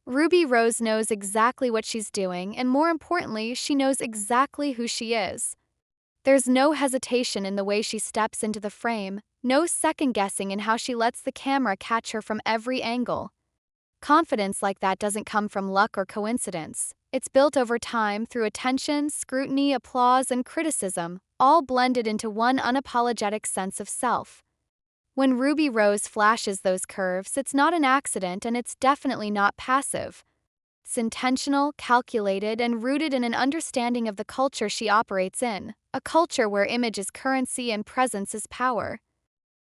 Ruby Rose knows exactly what she's doing, and more importantly, she knows exactly who she is. There's no hesitation in the way she steps into the frame, no second guessing in how she lets the camera catch her from every angle. Confidence like that doesn't come from luck or coincidence. It's built over time through attention, scrutiny, applause, and criticism, all blended into one unapologetic sense of self. When Ruby Rose flashes those curves, it's not an accident and it's definitely not passive. It's intentional, calculated, and rooted in an understanding of the culture she operates in, a culture where image is currency and presence is power.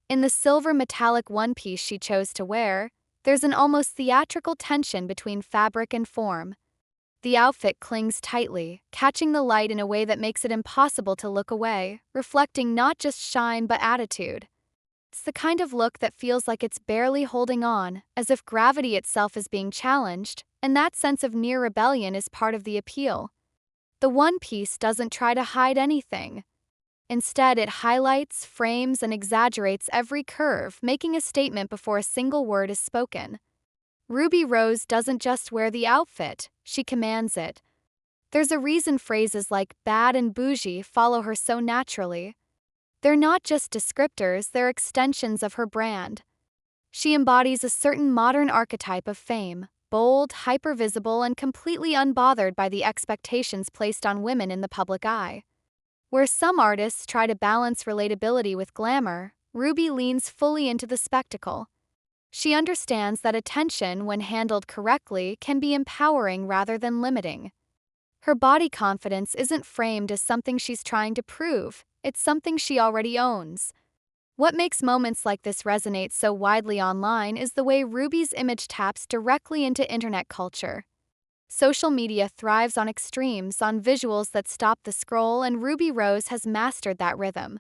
In the silver metallic one-piece she chose to wear, there's an almost theatrical tension between fabric and form. The outfit clings tightly, catching the light in a way that makes it impossible to look away, reflecting not just shine but attitude. It's the kind of look that feels like it's barely holding on, as if gravity itself is being challenged, and that sense of near rebellion is part of the appeal. The one piece doesn't try to hide anything. Instead, it highlights, frames, and exaggerates every curve, making a statement before a single word is spoken. Ruby Rose doesn't just wear the outfit, she commands it. There's a reason phrases like bad and bougie follow her so naturally. They're not just descriptors, they're extensions of her brand. She embodies a certain modern archetype of fame, bold, hyper-visible, and completely unbothered by the expectations placed on women in the public eye. Where some artists try to balance relatability with glamour, Ruby leans fully into the spectacle. She understands that attention, when handled correctly, can be empowering rather than limiting. Her body confidence isn't framed as something she's trying to prove, it's something she already owns. What makes moments like this resonate so widely online is the way Ruby's image taps directly into internet culture. Social media thrives on extremes, on visuals that stop the scroll, and Ruby Rose has mastered that rhythm.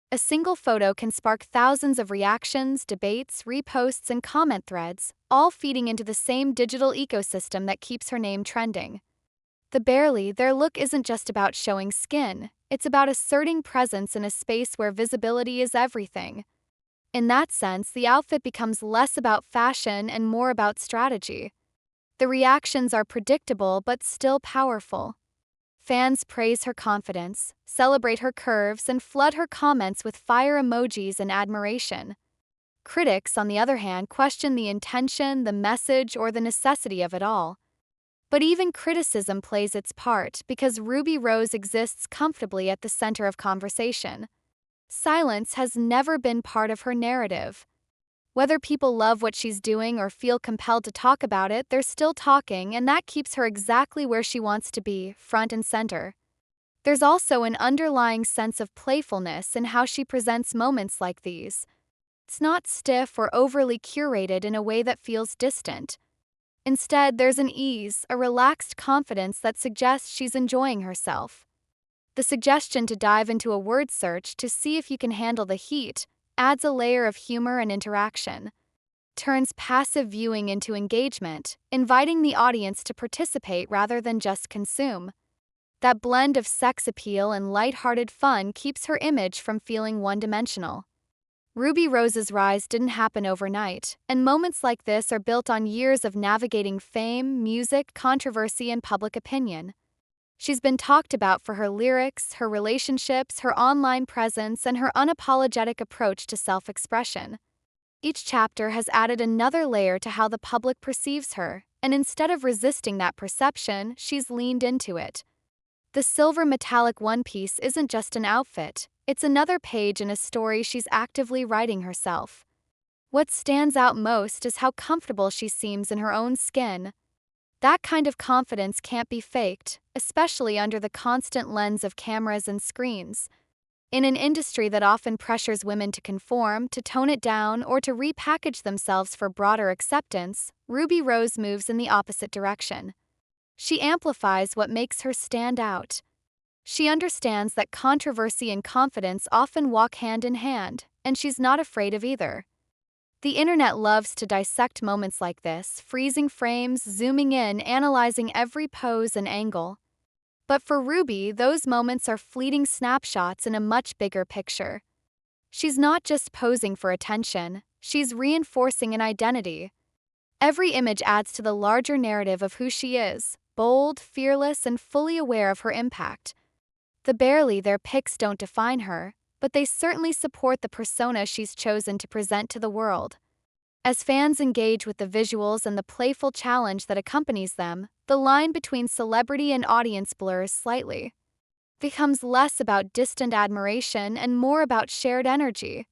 A single photo can spark thousands of reactions, debates, reposts, and comment threads, all feeding into the same digital ecosystem that keeps her name trending. Their look isn't just about showing skin, it's about asserting presence in a space where visibility is everything. In that sense, the outfit becomes less about fashion and more about strategy. The reactions are predictable but still powerful. Fans praise her confidence, celebrate her curves, and flood her comments with fire emojis and admiration. Critics, on the other hand, question the intention, the message, or the necessity of it all. But even criticism plays its part because Ruby Rose exists comfortably at the center of conversation. Silence has never been part of her narrative. Whether people love what she's doing or feel compelled to talk about it, they're still talking, and that keeps her exactly where she wants to be, front and center. There's also an underlying sense of playfulness in how she presents moments like these. It's not stiff or overly curated in a way that feels distant. Instead, there's an ease, a relaxed confidence that suggests she's enjoying herself. The suggestion to dive into a word search to see if you can handle the heat adds a layer of humor and interaction, turns passive viewing into engagement, inviting the audience to participate rather than just consume. That blend of sex appeal and lighthearted fun keeps her image from feeling one-dimensional. Ruby Rose's rise didn't happen overnight, and moments like this are built on years of navigating fame, music, controversy, and public opinion. She's been talked about for her lyrics, her relationships, her online presence, and her unapologetic approach to self-expression. Each chapter has added another layer to how the public perceives her, and instead of resisting that perception, she's leaned into it. The silver metallic one-piece isn't just an outfit, it's another page in a story she's actively writing herself. What stands out most is how comfortable she seems in her own skin. That kind of confidence can't be faked, especially under the constant lens of cameras and screens. In an industry that often pressures women to conform, to tone it down, or to repackage themselves for broader acceptance, Ruby Rose moves in the opposite direction. She amplifies what makes her stand out. She understands that controversy and confidence often walk hand in hand, and she's not afraid of either. The internet loves to dissect moments like this, freezing frames, zooming in, analyzing every pose and angle. But for Ruby, those moments are fleeting snapshots in a much bigger picture. She's not just posing for attention, she's reinforcing an identity. Every image adds to the larger narrative of who she is, bold, fearless, and fully aware of her impact. The barely their pics don't define her, but they certainly support the persona she's chosen to present to the world. As fans engage with the visuals and the playful challenge that accompanies them, the line between celebrity and audience blurs slightly. Becomes less about distant admiration and more about shared energy.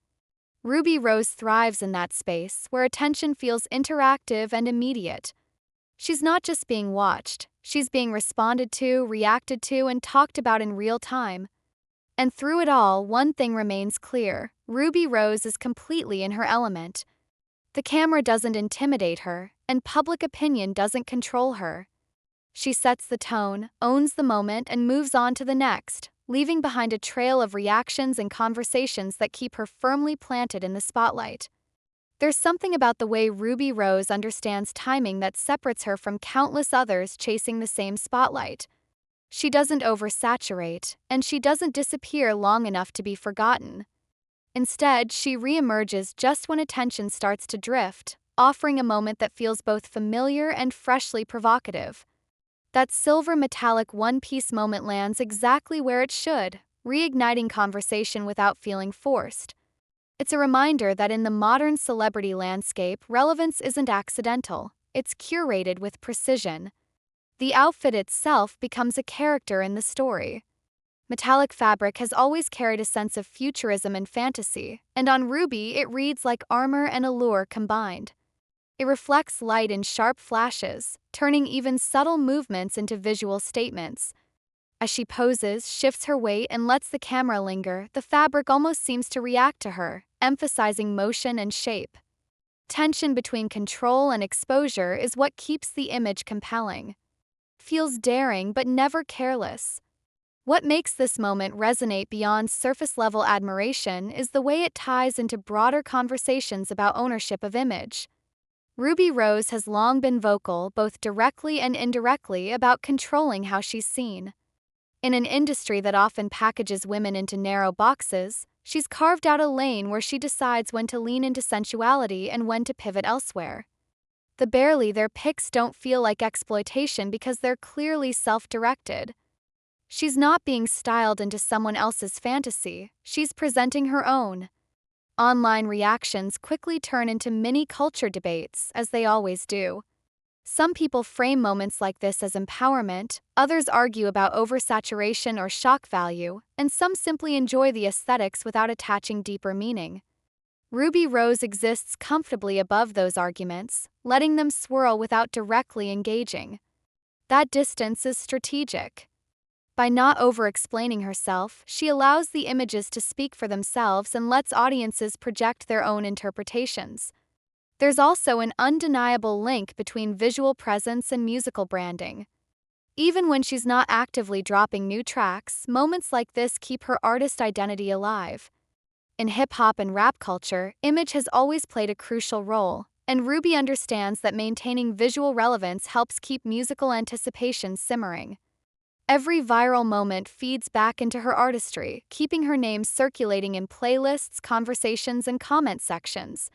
Ruby Rose thrives in that space where attention feels interactive and immediate. She's not just being watched, she's being responded to, reacted to, and talked about in real time. And through it all, one thing remains clear: Ruby Rose is completely in her element. The camera doesn't intimidate her, and public opinion doesn't control her. She sets the tone, owns the moment, and moves on to the next, leaving behind a trail of reactions and conversations that keep her firmly planted in the spotlight. There's something about the way Ruby Rose understands timing that separates her from countless others chasing the same spotlight. She doesn't oversaturate, and she doesn't disappear long enough to be forgotten. Instead, she reemerges just when attention starts to drift, offering a moment that feels both familiar and freshly provocative. That silver metallic one-piece moment lands exactly where it should, reigniting conversation without feeling forced. It's a reminder that in the modern celebrity landscape, relevance isn't accidental, it's curated with precision. The outfit itself becomes a character in the story. Metallic fabric has always carried a sense of futurism and fantasy, and on Ruby it reads like armor and allure combined. It reflects light in sharp flashes, turning even subtle movements into visual statements. As she poses, shifts her weight, and lets the camera linger, the fabric almost seems to react to her, emphasizing motion and shape. Tension between control and exposure is what keeps the image compelling. Feels daring but never careless. What makes this moment resonate beyond surface-level admiration is the way it ties into broader conversations about ownership of image. Ruby Rose has long been vocal, both directly and indirectly, about controlling how she's seen. In an industry that often packages women into narrow boxes, she's carved out a lane where she decides when to lean into sensuality and when to pivot elsewhere. The barely their pics don't feel like exploitation because they're clearly self-directed. She's not being styled into someone else's fantasy, she's presenting her own. Online reactions quickly turn into mini-culture debates, as they always do. Some people frame moments like this as empowerment, others argue about oversaturation or shock value, and some simply enjoy the aesthetics without attaching deeper meaning. Ruby Rose exists comfortably above those arguments, letting them swirl without directly engaging. That distance is strategic. By not over-explaining herself, she allows the images to speak for themselves and lets audiences project their own interpretations. There's also an undeniable link between visual presence and musical branding. Even when she's not actively dropping new tracks, moments like this keep her artist identity alive. In hip-hop and rap culture, image has always played a crucial role, and Ruby understands that maintaining visual relevance helps keep musical anticipation simmering. Every viral moment feeds back into her artistry, keeping her name circulating in playlists, conversations, and comment sections.